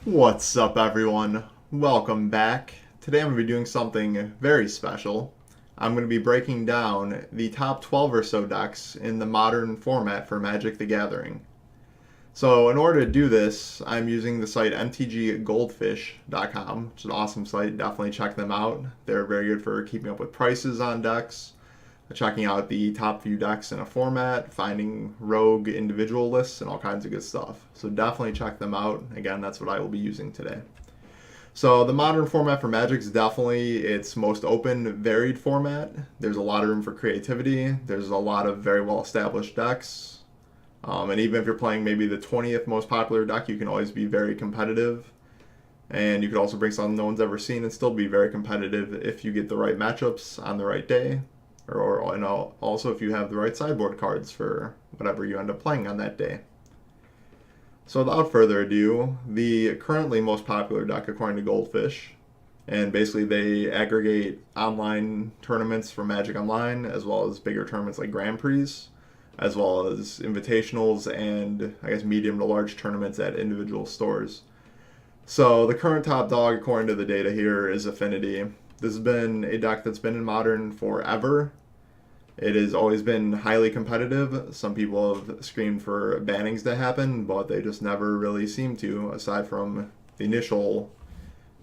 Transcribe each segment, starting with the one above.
What's up, everyone? Welcome back. Today I'm going to be doing something very special. I'm going to be breaking down the top 12 or so decks in the modern format for Magic the Gathering. So in order to do this, I'm using the site mtggoldfish.com, which is an awesome site. Definitely check them out. They're very good for keeping up with prices on decks, checking out the top few decks in a format, finding rogue individual lists, and all kinds of good stuff. So definitely check them out. Again, that's what I will be using today. So the modern format for Magic is definitely its most open, varied format. There's a lot of room for creativity. There's a lot of very well-established decks. And even if you're playing maybe the 20th most popular deck, you can always be very competitive. And you could also bring something no one's ever seen and still be very competitive if you get the right matchups on the right day. Or also if you have the right sideboard cards for whatever you end up playing on that day. So without further ado, the currently most popular deck according to Goldfish, and basically they aggregate online tournaments for Magic Online, as well as bigger tournaments like Grand Prix, as well as invitationals and I guess medium to large tournaments at individual stores. So the current top dog according to the data here is Affinity. This has been a deck that's been in Modern forever. It has always been highly competitive. Some people have screamed for bannings to happen, but they just never really seem to, aside from the initial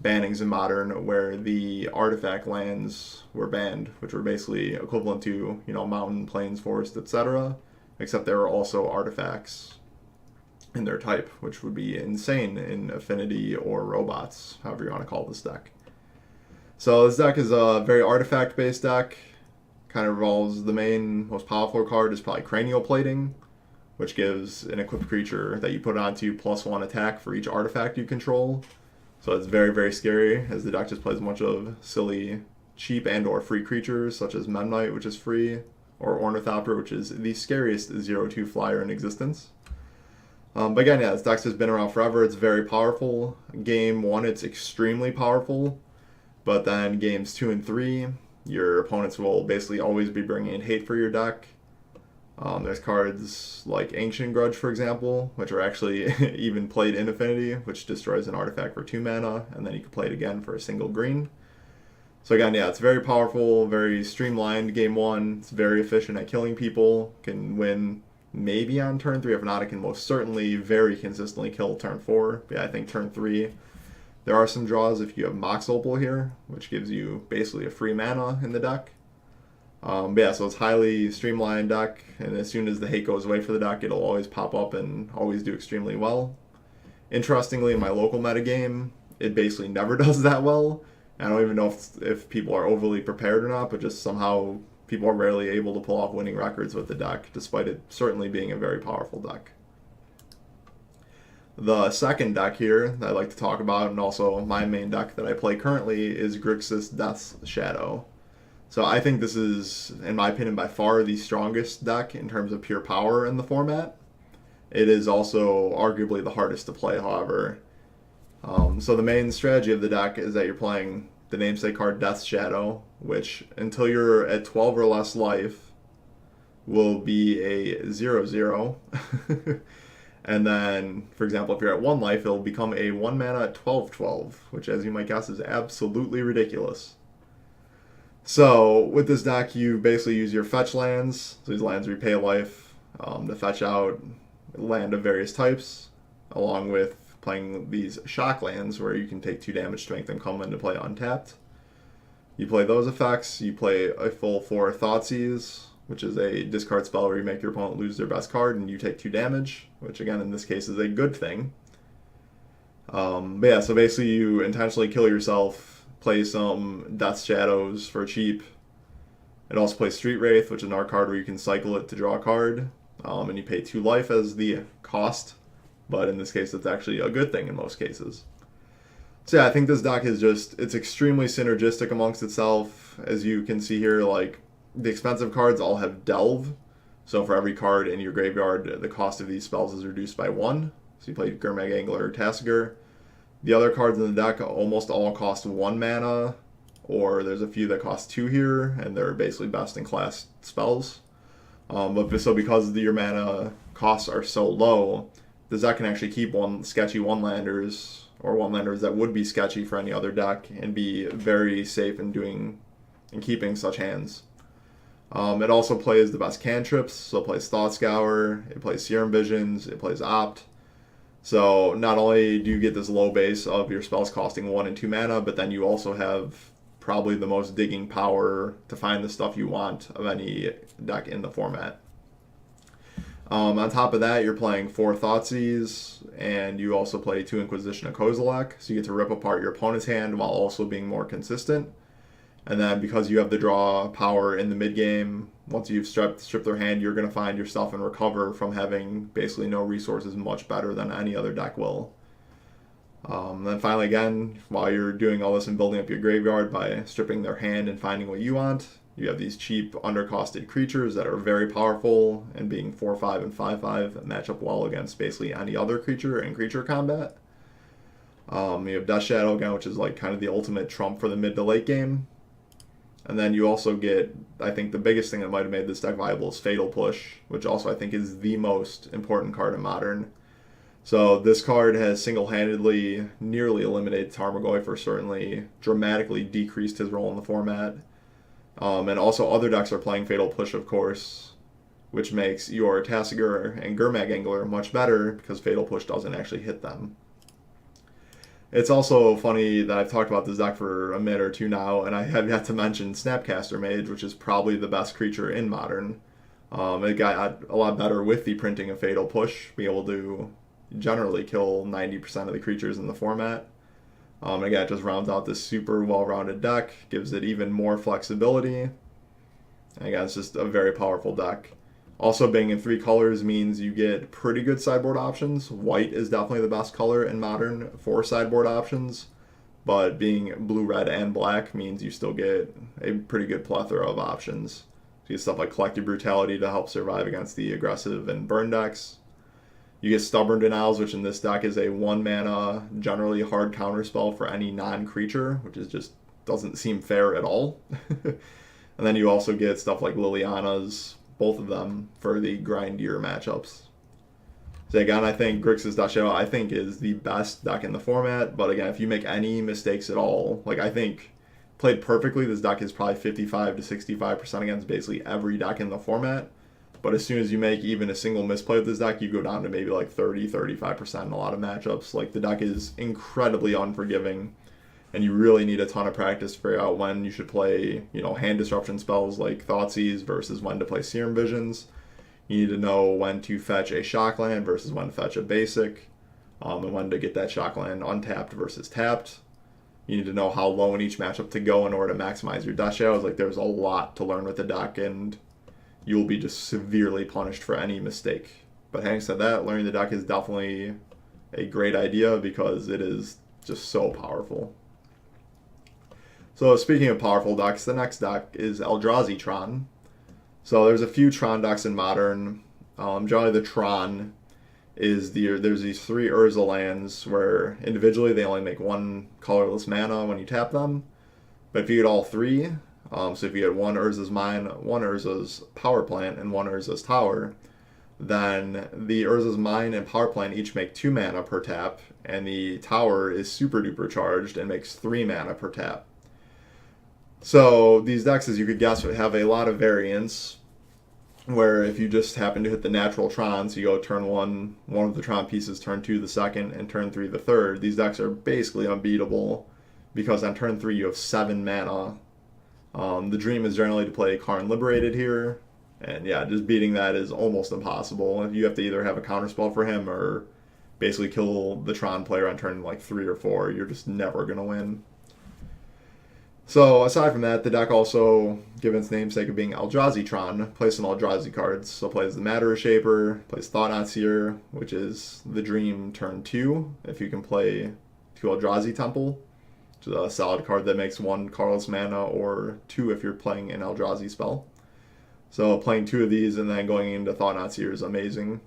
bannings in Modern where the artifact lands were banned, which were basically equivalent to, mountain, plains, forest, etc., except there were also artifacts in their type, which would be insane in Affinity or Robots, however you want to call this deck. So this deck is a very artifact-based deck. Kind of revolves, the main, most powerful card is probably Cranial Plating, which gives an equipped creature that you put onto +1 attack for each artifact you control. So it's very, very scary, as the deck just plays a bunch of silly, cheap and or free creatures, such as Memnite, which is free, or Ornithopter, which is the scariest 0/2 flyer in existence. But again, yeah, this deck has been around forever. It's very powerful. Game 1, it's extremely powerful. But then games 2 and 3, your opponents will basically always be bringing in hate for your deck. There's cards like Ancient Grudge, for example, which are actually even played in Affinity, which destroys an artifact for 2 mana, and then you can play it again for a single green. So again, yeah, it's very powerful, very streamlined game 1. It's very efficient at killing people. Can win maybe on turn 3. If not, it can most certainly very consistently kill turn 4. But yeah, I think turn 3... there are some draws if you have Mox Opal here, which gives you basically a free mana in the deck. But yeah, so it's highly streamlined deck, and as soon as the hate goes away for the deck, it'll always pop up and always do extremely well. Interestingly, in my local metagame, it basically never does that well. I don't even know if people are overly prepared or not, but just somehow people are rarely able to pull off winning records with the deck, despite it certainly being a very powerful deck. The second deck here that I like to talk about, and also my main deck that I play currently, is Grixis Death's Shadow. So I think this is, in my opinion, by far the strongest deck in terms of pure power in the format. It is also arguably the hardest to play, however. So the main strategy of the deck is that you're playing the namesake card Death's Shadow, which until you're at 12 or less life will be a 0/0. And then, for example, if you're at 1 life, it'll become a 1 mana at 12/12, which, as you might guess, is absolutely ridiculous. So, with this deck, you basically use your fetch lands. So these lands repay life to fetch out land of various types, along with playing these shock lands where you can take 2 damage to make them come into play untapped. You play those effects. You play a full 4 Thoughtseize, which is a discard spell where you make your opponent lose their best card and you take 2 damage, which again in this case is a good thing. But yeah, so basically you intentionally kill yourself, play some Death's Shadows for cheap. It also plays Street Wraith, which is another card where you can cycle it to draw a card, and you pay 2 life as the cost, but in this case it's actually a good thing in most cases. So yeah, I think this deck is it's extremely synergistic amongst itself. As you can see here, like, the expensive cards all have Delve, so for every card in your graveyard, the cost of these spells is reduced by 1. So you play Gurmag Angler or Tasigur. The other cards in the deck almost all cost 1 mana, or there's a few that cost 2 here, and they're basically best-in-class spells. But so because your mana costs are so low, this deck can actually keep sketchy one-landers, or one-landers that would be sketchy for any other deck, and be very safe in keeping such hands. It also plays the best cantrips, so it plays Thought Scour, it plays Serum Visions, it plays Opt. So not only do you get this low base of your spells costing 1 and 2 mana, but then you also have probably the most digging power to find the stuff you want of any deck in the format. On top of that, you're playing 4 Thoughtseize, and you also play 2 Inquisition of Kozilek, so you get to rip apart your opponent's hand while also being more consistent. And then because you have the draw power in the mid-game, once you've stripped their hand, you're going to find yourself and recover from having basically no resources much better than any other deck will. Then finally, again, while you're doing all this and building up your graveyard by stripping their hand and finding what you want, you have these cheap, undercosted creatures that are very powerful, and being 4/5 and 5/5 match up well against basically any other creature in creature combat. You have Death Shadow again, which is like kind of the ultimate trump for the mid to late game. And then you also get, I think the biggest thing that might have made this deck viable is Fatal Push, which also I think is the most important card in Modern. So this card has single-handedly nearly eliminated Tarmogoyf, or certainly dramatically decreased his role in the format. And also other decks are playing Fatal Push, of course, which makes your Tasigur and Gurmag Angler much better because Fatal Push doesn't actually hit them. It's also funny that I've talked about this deck for a minute or two now, and I have yet to mention Snapcaster Mage, which is probably the best creature in Modern. It got a lot better with the printing of Fatal Push, being able to generally kill 90% of the creatures in the format. Again, it just rounds out this super well-rounded deck, gives it even more flexibility. And again, it's just a very powerful deck. Also, being in 3 colors means you get pretty good sideboard options. White is definitely the best color in Modern for sideboard options, but being blue, red, and black means you still get a pretty good plethora of options. So you get stuff like Collective Brutality to help survive against the aggressive and burn decks. You get Stubborn Denials, which in this deck is a 1-mana, generally hard counterspell for any non-creature, which is just doesn't seem fair at all. And then you also get stuff like Liliana's, both of them for the grindier matchups. So again, I think Grixis Death Shadow, I think, is the best deck in the format. But again, if you make any mistakes at all, like I think played perfectly, this deck is probably 55 to 65% against basically every deck in the format. But as soon as you make even a single misplay with this deck, you go down to maybe like 30, 35% in a lot of matchups. Like the deck is incredibly unforgiving, and you really need a ton of practice to figure out when you should play, hand disruption spells like Thoughtseize versus when to play Serum Visions. You need to know when to fetch a Shockland versus when to fetch a basic, and when to get that Shockland untapped versus tapped. You need to know how low in each matchup to go in order to maximize your Death Shadows. Like there's a lot to learn with the deck, and you will be just severely punished for any mistake. But having said that, learning the deck is definitely a great idea because it is just so powerful. So speaking of powerful decks, the next deck is Eldrazi Tron. So there's a few Tron decks in Modern. Generally the Tron is there's these 3 Urza lands where individually they only make 1 colorless mana when you tap them. But if you get all 3, so if you get 1 Urza's Mine, 1 Urza's Power Plant, and 1 Urza's Tower, then the Urza's Mine and Power Plant each make 2 mana per tap, and the Tower is super duper charged and makes 3 mana per tap. So these decks, as you could guess, have a lot of variance, where if you just happen to hit the natural Tron, so you go turn 1 of the Tron pieces, turn 2 the second, and turn 3 the third, these decks are basically unbeatable, because on turn 3 you have 7 mana. The dream is generally to play Karn Liberated here, and yeah, just beating that is almost impossible. You have to either have a counterspell for him, or basically kill the Tron player on turn like 3 or 4. You're just never going to win. So aside from that, the deck also, given its namesake of being Eldrazi Tron, plays some Eldrazi cards. So plays the Matter Shaper, plays Thought Seer, which is the dream turn 2, if you can play 2 Eldrazi Temple, which is a solid card that makes 1 colorless mana, or 2 if you're playing an Eldrazi spell. So playing 2 of these and then going into Thought Seer is amazing.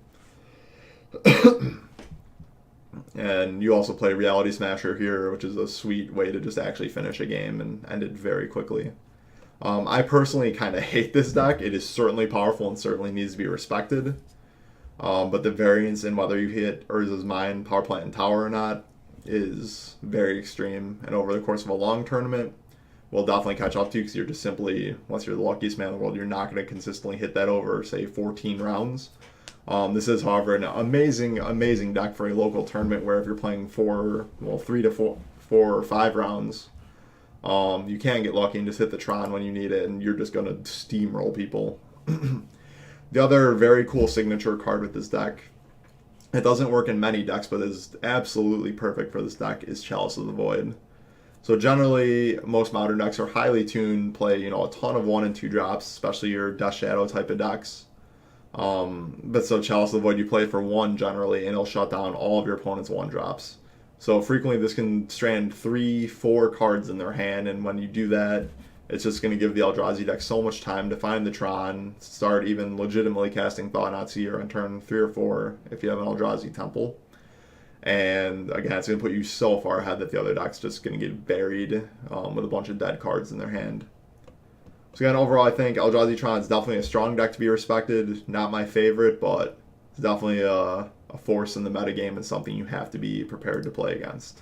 And you also play Reality Smasher here, which is a sweet way to just actually finish a game and end it very quickly. I personally kind of hate this deck. It is certainly powerful and certainly needs to be respected. But the variance in whether you hit Urza's Mine, Power Plant, and Tower or not is very extreme. And over the course of a long tournament, will definitely catch up to you because you're just simply, unless you're the luckiest man in the world, you're not going to consistently hit that over, say, 14 rounds. This is, however, an amazing, amazing deck for a local tournament where if you're playing 3 to 4 or 5 rounds, you can get lucky and just hit the Tron when you need it, and you're just going to steamroll people. The other very cool signature card with this deck, it doesn't work in many decks, but is absolutely perfect for this deck, is Chalice of the Void. So generally, most modern decks are highly tuned, play a ton of 1 and 2 drops, especially your Death Shadow type of decks. But so Chalice of the Void you play for 1 generally, and it'll shut down all of your opponent's 1 drops. So frequently this can strand 3, 4 cards in their hand, and when you do that, it's just going to give the Eldrazi deck so much time to find the Tron, start even legitimately casting Thought-Knot Seer on turn 3 or 4 if you have an Eldrazi Temple. And again, it's going to put you so far ahead that the other deck's just going to get buried with a bunch of dead cards in their hand. So again, overall, I think Eldrazi Tron is definitely a strong deck to be respected. Not my favorite, but it's definitely a force in the metagame and something you have to be prepared to play against.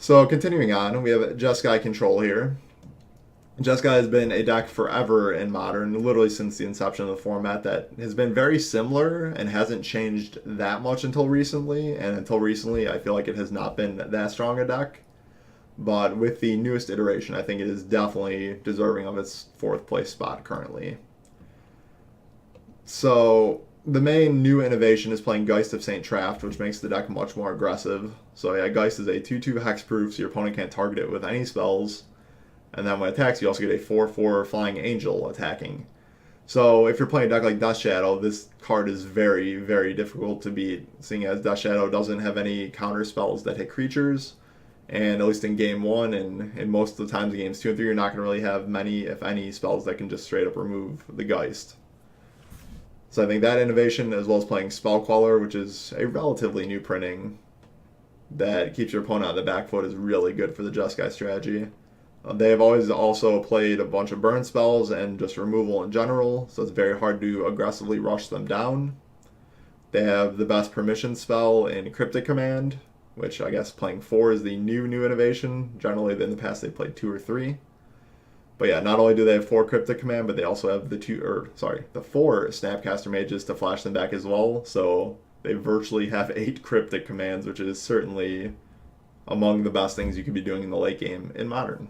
So continuing on, we have Jeskai Control here. Jeskai has been a deck forever in Modern, literally since the inception of the format, that has been very similar and hasn't changed that much until recently. And until recently, I feel like it has not been that strong a deck. But with the newest iteration, I think it is definitely deserving of its 4th place spot currently. So the main new innovation is playing Geist of St. Traft, which makes the deck much more aggressive. So yeah, Geist is a 2/2 hexproof, so your opponent can't target it with any spells. And then when it attacks, you also get a 4/4 Flying Angel attacking. So if you're playing a deck like Death Shadow, this card is very, very difficult to beat, seeing as Death Shadow doesn't have any counter spells that hit creatures. And at least in Game 1 and most of the times in Games 2 and 3, you're not going to really have many, if any, spells that can just straight up remove the Geist. So I think that innovation, as well as playing Spell Queller, which is a relatively new printing that keeps your opponent on the back foot, is really good for the Jeskai strategy. They have always also played a bunch of burn spells and just removal in general, so it's very hard to aggressively rush them down. They have the best permission spell in Cryptic Command, which I guess playing 4 is the new innovation. Generally, in the past, they played 2 or 3. But yeah, not only do they have 4 Cryptic Command, but they also have the 4 Snapcaster Mages to flash them back as well. So they virtually have 8 Cryptic Commands, which is certainly among the best things you could be doing in the late game in Modern.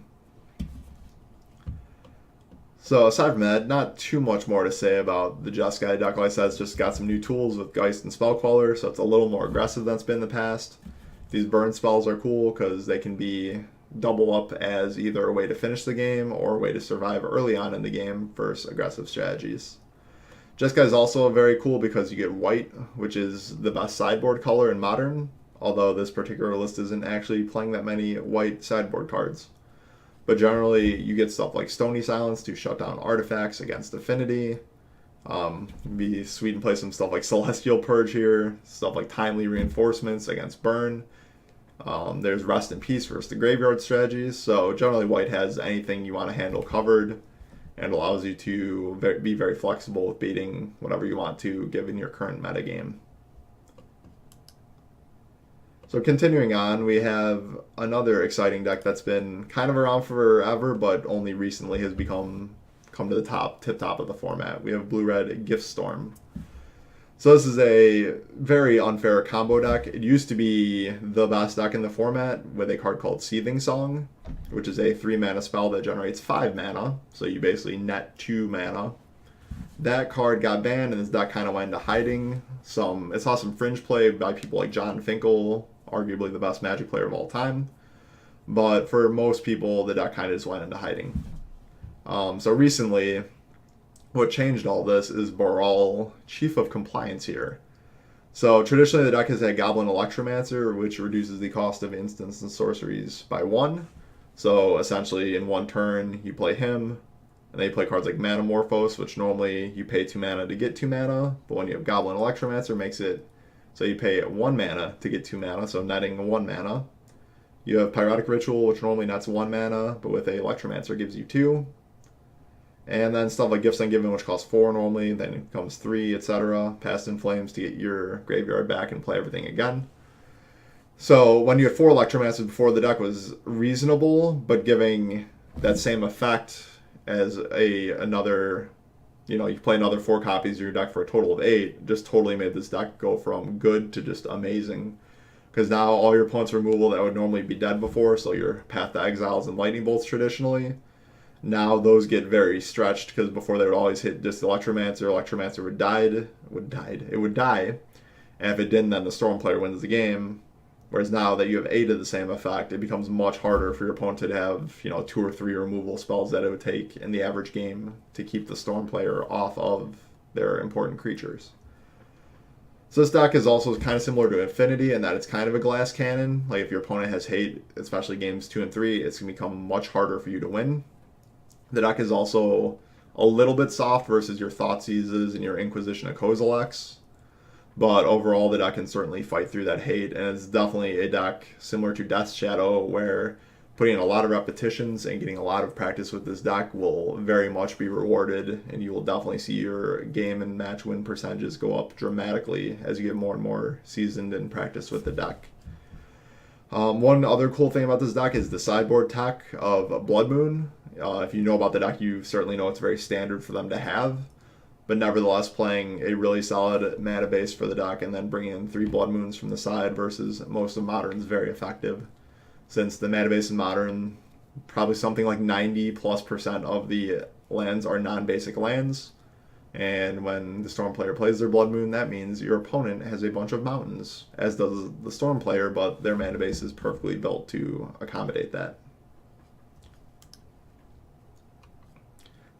So aside from that, not too much more to say about the Jeskai deck. Like I said, it's just got some new tools with Geist and Spell Queller, so it's a little more aggressive than it's been in the past. These burn spells are cool because they can be double up as either a way to finish the game or a way to survive early on in the game versus aggressive strategies. Jeskai is also very cool because you get white, which is the best sideboard color in Modern, although this particular list isn't actually playing that many white sideboard cards. But generally, you get stuff like Stony Silence to shut down artifacts against Affinity. Be sweet and play some stuff like Celestial Purge here, stuff like Timely Reinforcements against Burn. There's Rest in Peace versus the Graveyard strategies. So generally, white has anything you want to handle covered and allows you to be very flexible with beating whatever you want to, given your current metagame. So continuing on, we have another exciting deck that's been kind of around forever, but only recently has come to the tip top of the format. We have Blue-Red Giftstorm. So this is a very unfair combo deck. It used to be the best deck in the format with a card called Seething Song, which is a 3-mana spell that generates 5 mana, so you basically net 2 mana. That card got banned, and this deck kind of went into hiding. It saw some fringe play by people like John Finkel, arguably the best Magic player of all time. But for most people, the deck kind of just went into hiding. So recently, what changed all this is Boral, Chief of Compliance here. So traditionally, the deck has had Goblin Electromancer, which reduces the cost of instants and sorceries by 1. So essentially, in one turn, you play him, and then you play cards like Manamorphose, which normally you pay 2 mana to get 2 mana, but when you have Goblin Electromancer, makes it so you pay 1 mana to get 2 mana, so netting 1 mana. You have Pyrotic Ritual, which normally nets 1 mana, but with a Electromancer gives you 2. And then stuff like Gifts Ungiven, which costs 4 normally, then it becomes 3, etc. Past in Flames to get your graveyard back and play everything again. So when you had 4 Electromancers before, the deck was reasonable, but giving that same effect as another, you play another 4 copies of your deck for a total of 8, just totally made this deck go from good to just amazing. Because now all your opponent's removal that would normally be dead before, so your Path to Exiles and Lightning Bolts traditionally, now those get very stretched, because before they would always hit just Electromancer would die, and if it didn't, then the Storm player wins the game. Whereas now that you have 8 of the same effect, it becomes much harder for your opponent to have 2 or 3 removal spells that it would take in the average game to keep the Storm player off of their important creatures. So this deck is also kind of similar to Affinity in that it's kind of a glass cannon. Like if your opponent has hate, especially games 2 and 3, it's going to become much harder for you to win. The deck is also a little bit soft versus your Thoughtseizes and your Inquisition of Kozileks. But overall, the deck can certainly fight through that hate, and it's definitely a deck similar to Death Shadow, where putting in a lot of repetitions and getting a lot of practice with this deck will very much be rewarded, and you will definitely see your game and match win percentages go up dramatically as you get more and more seasoned and practice with the deck. One other cool thing about this deck is the sideboard tech of Blood Moon. If you know about the deck, you certainly know it's very standard for them to have. But nevertheless, playing a really solid mana base for the deck and then bringing in 3 Blood Moons from the side versus most of Modern is very effective. Since the mana base in Modern, probably something like 90+% of the lands are non-basic lands. And when the Storm player plays their Blood Moon, that means your opponent has a bunch of mountains, as does the Storm player, but their mana base is perfectly built to accommodate that.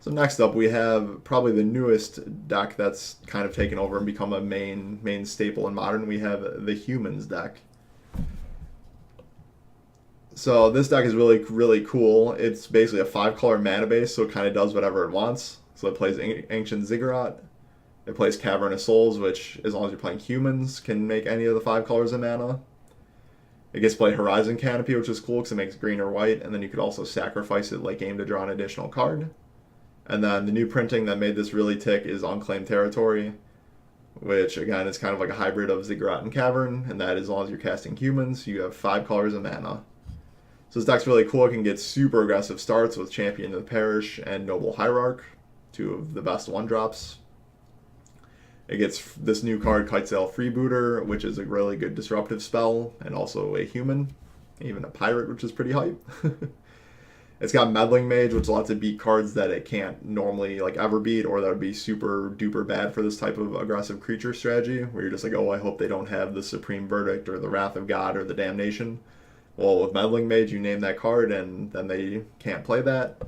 So next up, we have probably the newest deck that's kind of taken over and become a main staple in Modern. We have the Humans deck. So this deck is really, really cool. It's basically a 5-color mana base, so it kind of does whatever it wants. So it plays Ancient Ziggurat. It plays Cavern of Souls, which, as long as you're playing Humans, can make any of the 5 colors of mana. It gets to play Horizon Canopy, which is cool because it makes green or white, and then you could also sacrifice it late game to draw an additional card. And then the new printing that made this really tick is Unclaimed Territory, which again is kind of like a hybrid of Ziggurat and Cavern, and that as long as you're casting Humans, you have 5 colors of mana. So this deck's really cool. It can get super aggressive starts with Champion of the Parish and Noble Hierarch, 2 of the best 1-drops. It gets this new card, Kitesail Freebooter, which is a really good disruptive spell, and also a human, even a pirate, which is pretty hype. It's got Meddling Mage, which lets it beat cards that it can't normally ever beat, or that would be super duper bad for this type of aggressive creature strategy, where you're just like, oh, I hope they don't have the Supreme Verdict or the Wrath of God or the Damnation. Well, with Meddling Mage, you name that card, and then they can't play that.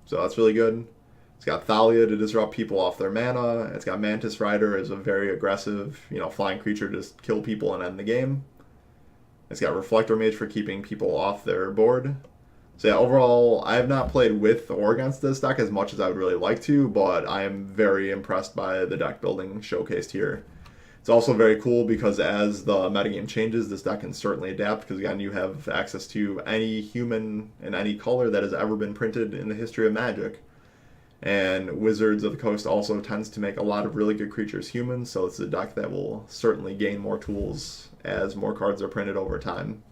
So that's really good. It's got Thalia to disrupt people off their mana. It's got Mantis Rider as a very aggressive, flying creature to just kill people and end the game. It's got Reflector Mage for keeping people off their board. So yeah, overall, I have not played with or against this deck as much as I would really like to, but I am very impressed by the deck building showcased here. It's also very cool because as the metagame changes, this deck can certainly adapt, because again, you have access to any human in any color that has ever been printed in the history of Magic. And Wizards of the Coast also tends to make a lot of really good creatures humans, so it's a deck that will certainly gain more tools as more cards are printed over time.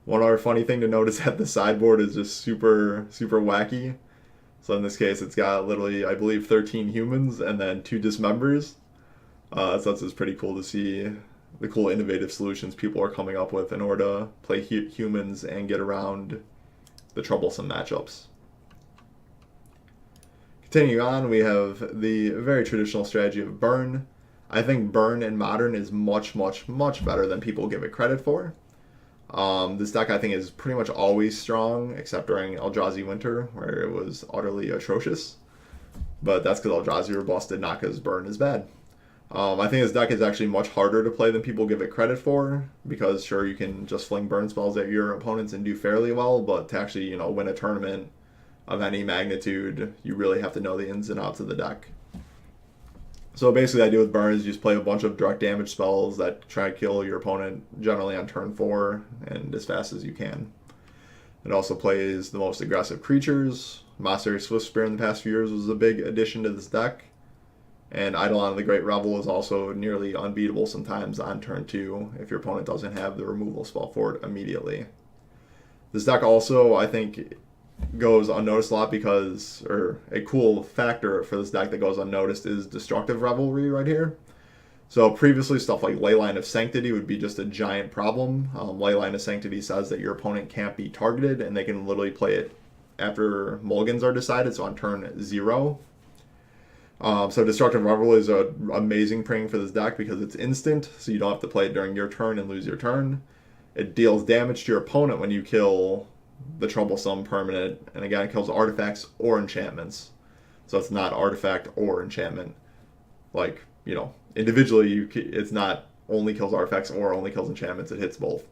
One other funny thing to notice that the sideboard is just super, super wacky. So in this case, it's got literally, I believe, 13 humans and then 2 dismembers. So it's just pretty cool to see the cool innovative solutions people are coming up with in order to play humans and get around the troublesome matchups. Continuing on, we have the very traditional strategy of Burn. I think Burn in Modern is much, much, much better than people give it credit for. This deck, I think, is pretty much always strong, except during Eldrazi Winter, where it was utterly atrocious. But that's because Eldrazi were busted, not because Burn is bad. I think this deck is actually much harder to play than people give it credit for, because sure, you can just fling burn spells at your opponents and do fairly well, but to actually, win a tournament of any magnitude, you really have to know the ins and outs of the deck. So basically the idea with Burn is you just play a bunch of direct damage spells that try to kill your opponent generally on turn 4 and as fast as you can. It also plays the most aggressive creatures, Mossberry Swiftspear in the past few years was a big addition to this deck. And Eidolon of the Great Revel is also nearly unbeatable sometimes on turn 2 if your opponent doesn't have the removal spell for it immediately. This deck also, I think, goes unnoticed a lot because, or a cool factor for this deck that goes unnoticed is Destructive Revelry right here. So previously, stuff like Leyline of Sanctity would be just a giant problem. Leyline of Sanctity says that your opponent can't be targeted, and they can literally play it after mulligans are decided, so on turn 0. So Destructive Revelry is an amazing pring for this deck because it's instant, so you don't have to play it during your turn and lose your turn. It deals damage to your opponent when you kill the troublesome permanent, and again, it kills artifacts or enchantments. So it's not artifact or enchantment. Like, you know, individually, it's not only kills artifacts or only kills enchantments, it hits both.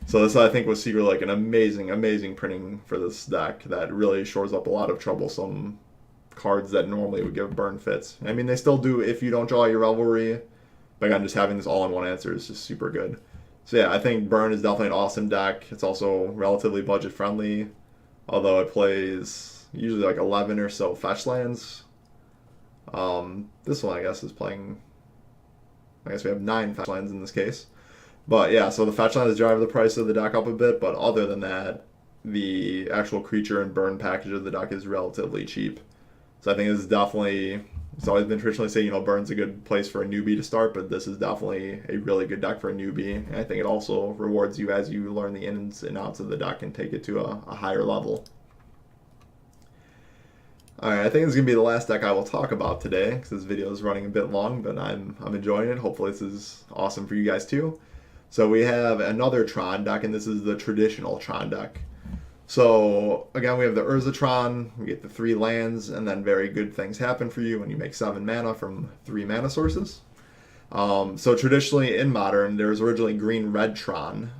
So this, I think, was secretly like an amazing, amazing printing for this deck that really shores up a lot of troublesome cards that normally would give burn fits. I mean, they still do if you don't draw your Revelry, but again, just having this all-in-one answer is just super good. So yeah, I think burn is definitely an awesome deck. It's also relatively budget-friendly, although it plays usually like 11 or so fetch lands. This one, I guess, is playing... I guess we have 9 fetch lands in this case. But yeah, so the fetch lands drive the price of the deck up a bit, but other than that, the actual creature and burn package of the deck is relatively cheap. So I think this is definitely, it's always been traditionally saying, you know, Burn's a good place for a newbie to start, but this is definitely a really good deck for a newbie. And I think it also rewards you as you learn the ins and outs of the deck and take it to a higher level. Alright, I think this is going to be the last deck I will talk about today, because this video is running a bit long, but I'm enjoying it. Hopefully this is awesome for you guys too. So we have another Tron deck, and this is the traditional Tron deck. So, again, we have the Eldrazi Tron, we get the 3 lands, and then very good things happen for you when you make 7 mana from 3 mana sources. So traditionally in Modern, there was originally green-red Tron,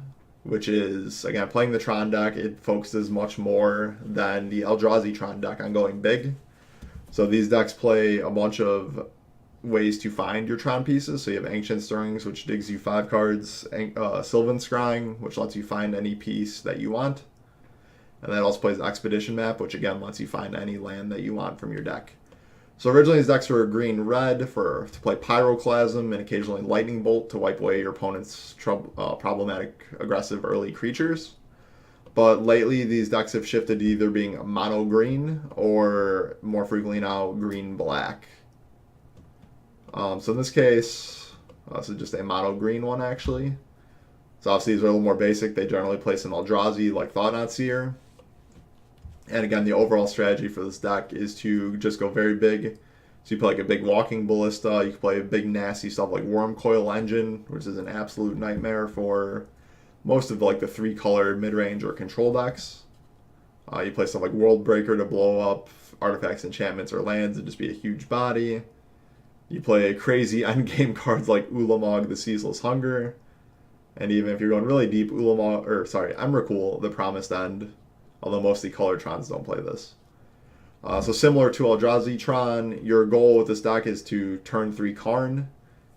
which is, again, playing the Tron deck, it focuses much more than the Eldrazi Tron deck on going big. So these decks play a bunch of ways to find your Tron pieces. So you have Ancient Stirrings, which digs you 5 cards, Sylvan Scrying, which lets you find any piece that you want. And that also plays Expedition Map, which again lets you find any land that you want from your deck. So originally these decks were green-red to play Pyroclasm and occasionally Lightning Bolt to wipe away your opponent's problematic aggressive early creatures. But lately these decks have shifted to either being mono-green or more frequently now green-black. So in this case, this is just a mono-green one actually. So obviously these are a little more basic. They generally play some Eldrazi like Thought-Knot Seer. And again, the overall strategy for this deck is to just go very big. So you play like a big Walking Ballista. You can play big nasty stuff like Wormcoil Engine, which is an absolute nightmare for most of like the 3-color mid-range or control decks. You play stuff like World Breaker to blow up artifacts, enchantments, or lands and just be a huge body. You play crazy endgame cards like Ulamog, the Ceaseless Hunger. And even if you're going really deep, Emrakul, the Promised End. Although mostly colored Trons don't play this. So similar to Eldrazi Tron, your goal with this deck is to turn 3 Karn.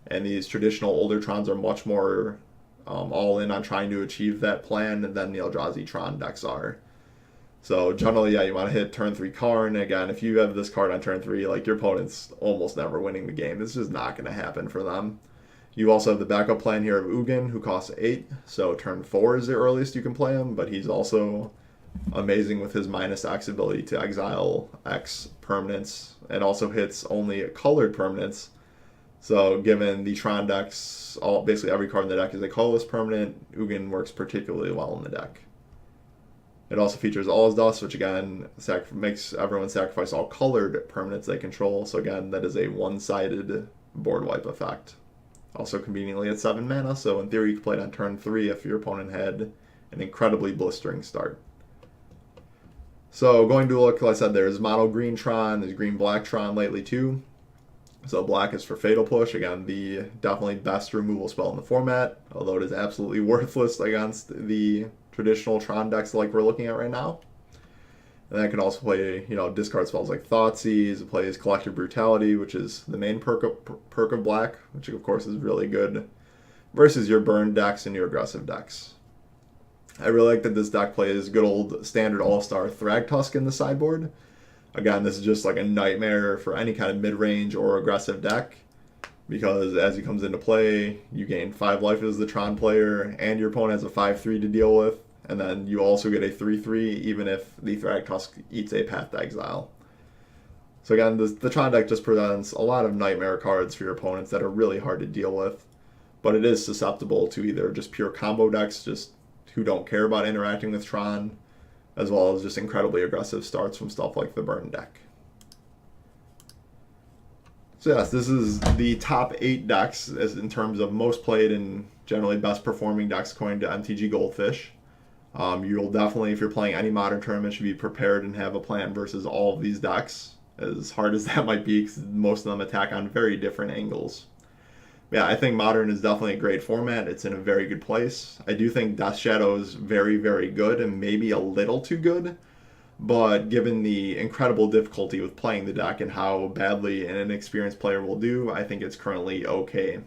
And these traditional older Trons are much more all in on trying to achieve that plan than the Eldrazi Tron decks are. So generally, yeah, you want to hit turn 3 Karn. Again, if you have this card on turn 3, like your opponent's almost never winning the game. This is not going to happen for them. You also have the backup plan here of Ugin, who costs 8. So turn 4 is the earliest you can play him, but he's also amazing with his -X ability to exile X permanents, and also hits only colored permanents. So given the Tron decks, basically every card in the deck is a colorless permanent, Ugin works particularly well in the deck. It also features All Is Dust, which again makes everyone sacrifice all colored permanents they control. So again, that is a one-sided board wipe effect. Also conveniently at 7 mana, so in theory you can play it on turn 3 if your opponent had an incredibly blistering start. So going to look, like I said, there's mono green Tron, there's green black Tron lately too. So black is for Fatal Push, again the definitely best removal spell in the format, although it is absolutely worthless against the traditional Tron decks like we're looking at right now. And that can also play, discard spells like Thoughtseize. It plays Collective Brutality, which is the main perk of black, which of course is really good versus your burn decks and your aggressive decks. I really like that this deck plays good old standard all-star Thragtusk in the sideboard. Again, this is just like a nightmare for any kind of mid-range or aggressive deck, because as he comes into play, you gain 5 life as the Tron player, and your opponent has a 5/3 to deal with, and then you also get a 3/3 even if the Thragtusk eats a Path to Exile. So again, the Tron deck just presents a lot of nightmare cards for your opponents that are really hard to deal with, but it is susceptible to either just pure combo decks just who don't care about interacting with Tron, as well as just incredibly aggressive starts from stuff like the Burn deck. So yes, this is the top 8 decks as in terms of most played and generally best performing decks according to MTG Goldfish. You'll definitely, if you're playing any modern tournament, should be prepared and have a plan versus all of these decks, as hard as that might be, because most of them attack on very different angles. Yeah, I think Modern is definitely a great format. It's in a very good place. I do think Death Shadow is very, very good and maybe a little too good, but given the incredible difficulty with playing the deck and how badly an inexperienced player will do, I think it's currently okay.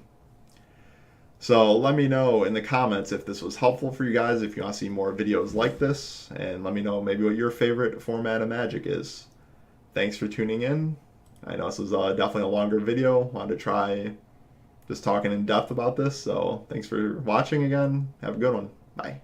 So let me know in the comments if this was helpful for you guys, if you want to see more videos like this, and let me know maybe what your favorite format of Magic is. Thanks for tuning in. I know this was definitely a longer video. Wanted to try just talking in depth about this, so thanks for watching again. Have a good one. Bye.